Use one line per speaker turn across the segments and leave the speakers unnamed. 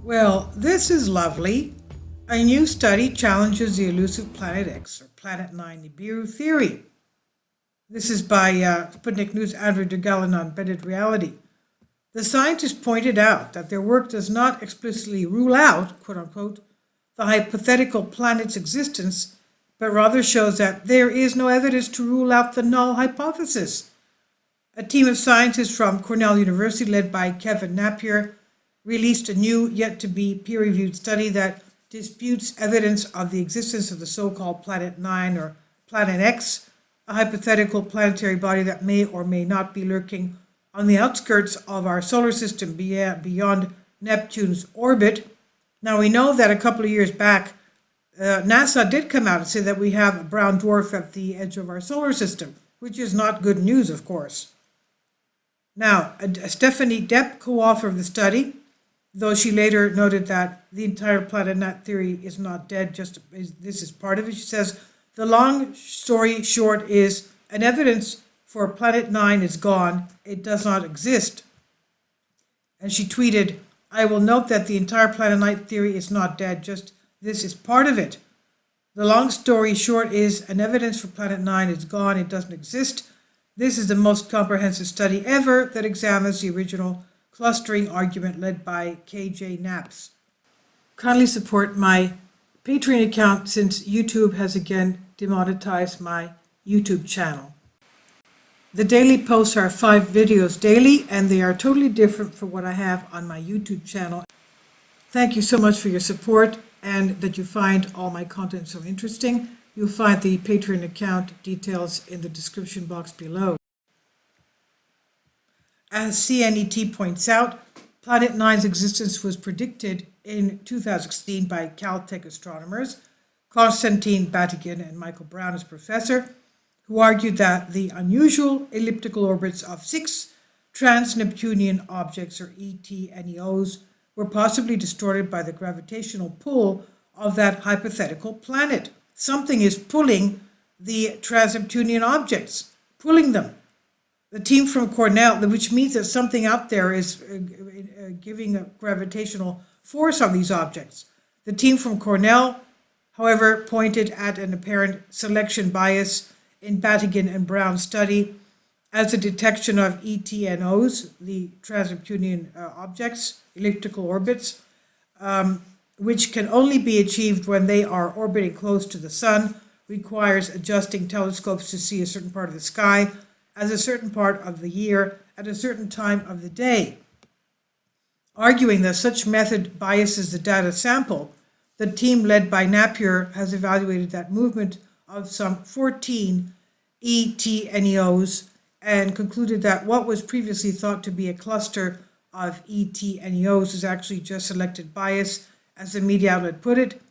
Well, this is lovely. A new study challenges the elusive Planet X or Planet 9 Nibiru theory. This is by Sputnik News' Andrew DeGallen on Embedded Reality. The scientists pointed out that their work does not explicitly rule out, quote unquote, the hypothetical planet's existence, but rather shows that there is no evidence to rule out the null hypothesis. A team of scientists from Cornell University, led by Kevin Napier, released a new, yet to be peer-reviewed study that disputes evidence of the existence of the so-called Planet 9 or Planet X, a hypothetical planetary body that may or may not be lurking on the outskirts of our solar system beyond Neptune's orbit. Now, we know that a couple of years back, NASA did come out and say that we have a brown dwarf at the edge of our solar system, which is not good news, of course. Now, Stephanie Depp, co-author of the study, though she later noted that the entire Planet 9 theory is not dead, this is part of it. She says, the long story short is an evidence for Planet 9 is gone. It does not exist. And she tweeted, I will note that the entire Planet 9 theory is not dead, just this is part of it. The long story short is an evidence for Planet 9 is gone. It doesn't exist. This is the most comprehensive study ever that examines the original clustering argument led by KJ Naps. Kindly support my Patreon account since YouTube has again demonetized my YouTube channel. The daily posts are 5 videos daily, and they are totally different from what I have on my YouTube channel. Thank you so much for your support and that you find all my content so interesting. You'll find the Patreon account details in the description box below. As CNET points out, Planet 9's existence was predicted in 2016 by Caltech astronomers Konstantin Batygin and Michael Brown as professor, who argued that the unusual elliptical orbits of 6 trans-Neptunian objects, or ET-NEOs, were possibly distorted by the gravitational pull of that hypothetical planet. Something is pulling the trans-Neptunian objects, pulling them. The team from Cornell, which means that something out there is giving a gravitational force on these objects. The team from Cornell, however, pointed at an apparent selection bias in Batygin and Brown's study as the detection of ETNOs, the trans-Neptunian objects, elliptical orbits, which can only be achieved when they are orbiting close to the sun, requires adjusting telescopes to see a certain part of the sky as a certain part of the year at a certain time of the day. Arguing that such method biases the data sample, the team led by Napier has evaluated that movement of some 14 ET-NEOs and concluded that what was previously thought to be a cluster of ET-NEOs is actually just selected bias, as the media outlet put it.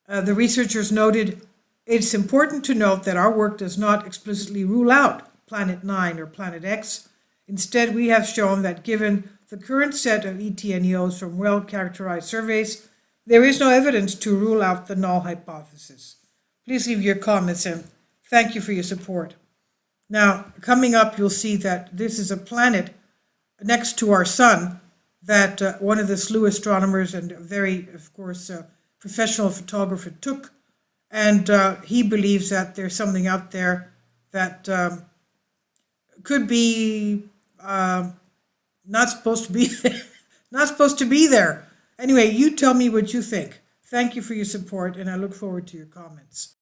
The researchers noted, it's important to note that our work does not explicitly rule out Planet 9 or Planet X. Instead, we have shown that given the current set of ET-NEOs from well-characterized surveys, there is no evidence to rule out the null hypothesis. Please leave your comments and thank you for your support. Now, coming up, you'll see that this is a planet next to our sun that one of the SLU astronomers and a very, of course, professional photographer took. And he believes that there's something out there that could be not supposed to be there. Not supposed to be there. Anyway, you tell me what you think. Thank you for your support, and I look forward to your comments.